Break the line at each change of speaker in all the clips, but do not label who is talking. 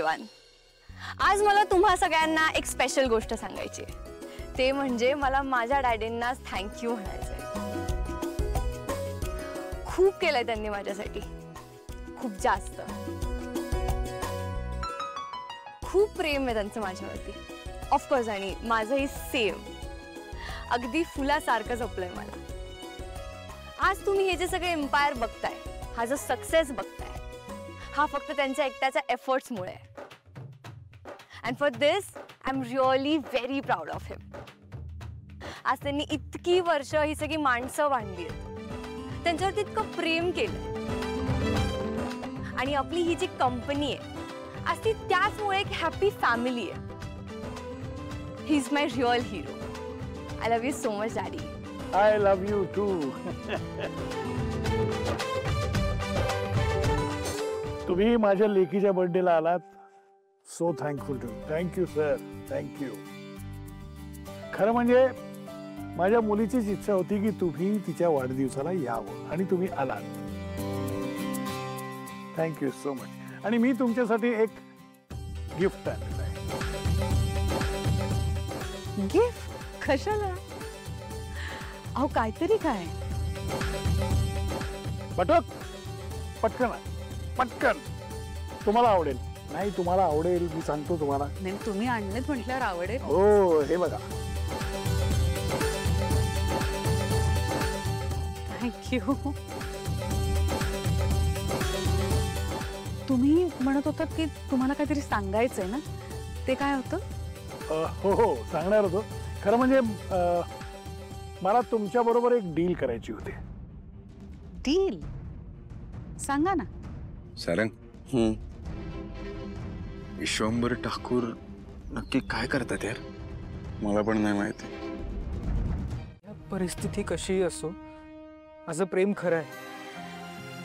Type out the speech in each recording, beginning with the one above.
Everyone, आज मला तुम्हा सगळ्यांना एक स्पेशल गोष्ट सांगायची आहे. ते म्हणजे मला माझ्या डॅडींना थँक्यू म्हणायचंय. खूप केलंय त्यांनी माझ्यासाठी, खूप जास्त. खूप प्रेम आहे त्यांचं माझ्यावरती ऑफकोर्स, आणि माझंही सेम. अगदी फुलासारखं जपलंय मला. आज तुम्ही हे जे सगळे एम्पायर बघताय, हा जो सक्सेस बघताय, हा फक्त त्यांच्या एकट्याच्या एफर्ट्समुळे आहे. And for this I am really very proud of him. आज त्यांनी इतकी वर्ष ही सगळी माणसं बांधली आहेत, त्यांच्यावरती इतकं प्रेम केलं, आणि आपली ही जी कंपनी आहे आज ती त्याचमुळे एक हॅपी फॅमिली आहे. He is my real hero. I love you so much daddy.
I love you too. तुम्ही माझ्या लेकीच्या बर्थडेला आलात, so thankful too. Thank you sir, thank you. खरं म्हणजे माझ्या मुलीचीच इच्छा होती की तुम्ही तिच्या वाढदिवसाला यावं, आणि तुम्ही आलात. Thank you so much. आणि मी तुमच्यासाठी एक गिफ्ट आणलेलं आहे.
गिफ्ट? कशाला? अहो काहीतरी काय.
बटक पटकन पटकन. तुम्हाला आवडेल. नाही तुम्हाला आवडेल, मी सांगतो तुम्हाला.
नाही तुम्ही आणलेत म्हटल्यावर आवडेल.
हो हे बघा.
थँक्यू. तुम्ही म्हणत होतात की तुम्हाला काहीतरी सांगायचंय ना, ते काय होतं?
हो हो सांगणार होतो. खरं म्हणजे मला तुमच्या बरोबर एक डील करायची होती.
डील? सांगा ना.
सारंग, विश्वंभर ठाकूर नक्की काय करतात यार? मला पण नाही माहिती.
परिस्थिती कशी असो, माझं प्रेम खरं आहे,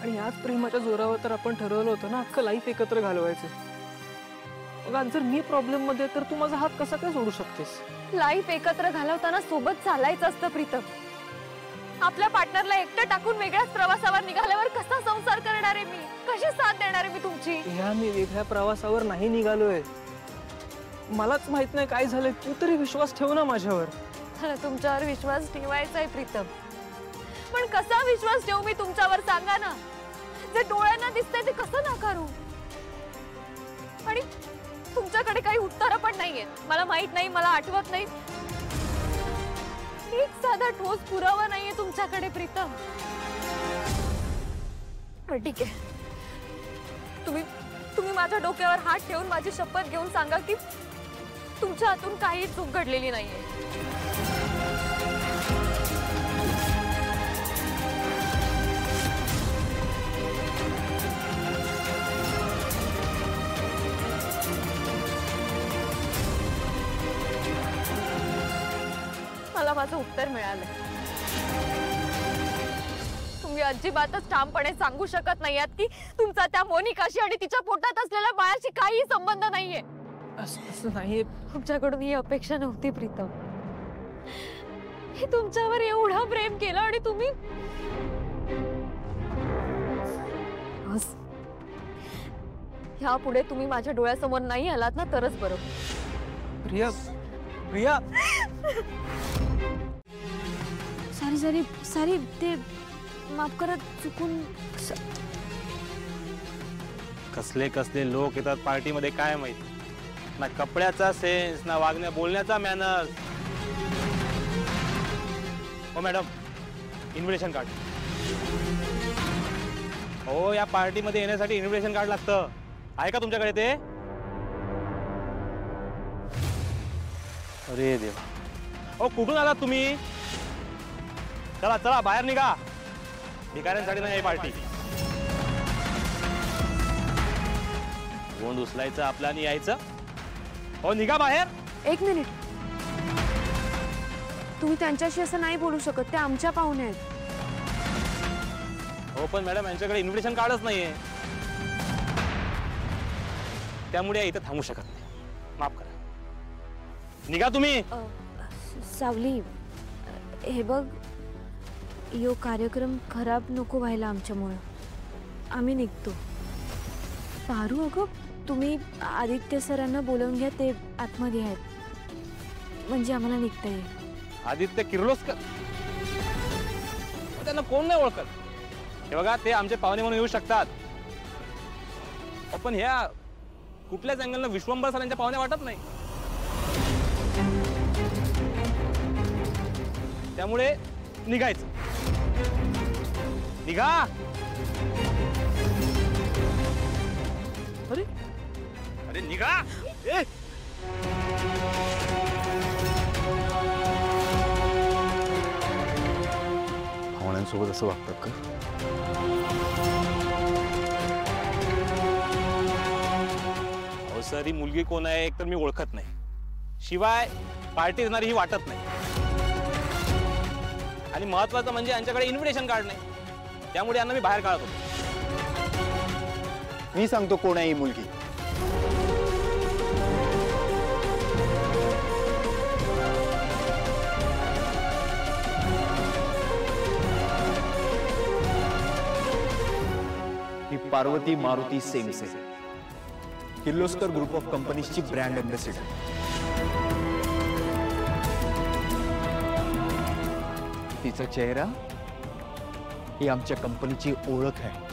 आणि याच प्रेमाच्या जोरावर तर आपण ठरवलं होतं ना अख्खं लाईफ एकत्र घालवायचं. मग आज जर मी प्रॉब्लेम मध्ये तर तू माझा हात कसा काय सोडू शकतेस?
लाईफ एकत्र घालवताना सोबत चालायचं असतं प्रीतम. आपल्या पार्टनरला एकटं टाकून वेगळ्याच प्रवासावर निघाल्यावर कसा संसार करणार आहे मी? कशी साथ देणार आहे मी तुमची?
ह्या मी वेगळ्या प्रवासावर नाही निघालोय. मलाच माहित नाही काय झालंय. तू तरी विश्वास ठेव ना माझ्यावर.
तुमच्यावर विश्वास ठेवायचा आहे प्रीतम, पण कसा विश्वास ठेवू मी तुमच्यावर सांगा ना? जे डोळ्यांना दिसतंय ते कसं नाकारू? आणि तुमच्याकडे काही उत्तरं पण नाहीयेत. मला माहित नाही, मला आठवत नाही, एक साधा ठोस पुरावा नाहीये तुमच्याकडे प्रीतम. ठीक आहे, तुम्ही माझ्या डोक्यावर हात ठेवून माझी शपथ घेऊन सांगा की तुमच्या हातून काही चूक घडलेली नाहीये. मला माझं उत्तर मिळालं. तुम्ही अजिबातच ठामपणे सांगू शकत नाही आहात की तुमचा त्या मोनिकाशी आणि तिच्या पोटात असलेल्या बाळाशी काही संबंध नाहीये.
असं नाहीये.
तुमच्याकडून ही अपेक्षा नव्हती प्रीतम. हे तुमच्यावर एवढं प्रेम केलं आणि तुम्ही ह्यापुढे तुम्ही माझ्या डोळ्यासमोर नाही आलात ना तरच बरं.
प्रिया, प्रिया.
सॉरी सॉरी, ते माफ करा, चुकून.
कसले कसले लोक येतात पार्टीमध्ये काय माहित. ना कपड्याचा सेन्स, ना वागण्या बोलण्याचा मॅनर्स. हो मॅडम, इन्व्हिटेशन कार्ड. हो या पार्टीमध्ये येण्यासाठी इन्व्हिटेशन कार्ड लागतं. आहे का तुमच्याकडे ते? अरे देवा. हो कुठून आलात तुम्ही? चला चला बाहेर निघा. भिकाऱ्यांसाठी नाही ही पार्टी. गोंड उचलायचं आपलं आणि यायचं. हो निघा बाहेर.
एक मिनिट, तुम्ही त्यांच्याशी असं नाही बोलू शकत. ते आमच्या पाहुणे आहेत.
हो पण मॅडम यांच्याकडे इन्व्हिटेशन कार्डच नाहीये, त्यामुळे इथं थांबू शकत नाही. माफ करा, निघा तुम्ही.
सावली, हे बघ, यो कार्यक्रम खराब नको व्हायला आमच्यामुळे. आम्ही निघतो. पारू, अगं
तुम्ही आदित्य सरांना बोलवून घ्या, ते आतमध्ये आहेत, म्हणजे आम्हाला निघता येईल.
आदित्य किर्लोस्कर त्यांना कोण नाही ओळखत. हे बघा, ते आमचे पाहुणे म्हणून येऊ शकतात, पण ह्या कुठल्याच अँगलनं विश्वंभर सरांच्या पाहुण्या वाटत नाही. त्यामुळे निघायचं. निघा.
अरे
अरे निघा. ए
पाहुण्यांसोबत असं वागतात का?
अहो सर, ही मुलगी कोण आहे एक तर मी ओळखत नाही, शिवाय पार्टी देणारी ही वाटत नाही, आणि महत्वाचं म्हणजे यांच्याकडे इन्व्हिटेशन कार्ड नाही. त्यामुळे यांना मी बाहेर काढत होतो.
मी सांगतो कोण आहे ही मुलगी. ही पार्वती मारुती सेमसे, किर्लोस्कर ग्रुप ऑफ कंपनीजची ब्रँड अँबॅसिडर. तिचा चेहरा ही आमच्या कंपनीची ओळख आहे.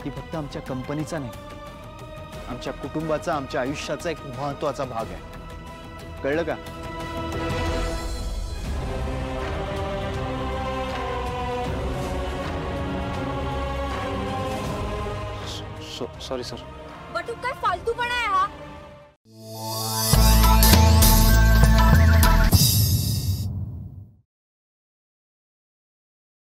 ती फक्त आमच्या कंपनीचा नाही, आमच्या कुटुंबाचा, आमच्या आयुष्याचा एक महत्त्वाचा भाग आहे. कळलं का?
Sorry sir.
बटू, काय फालतूपणा आहे हा?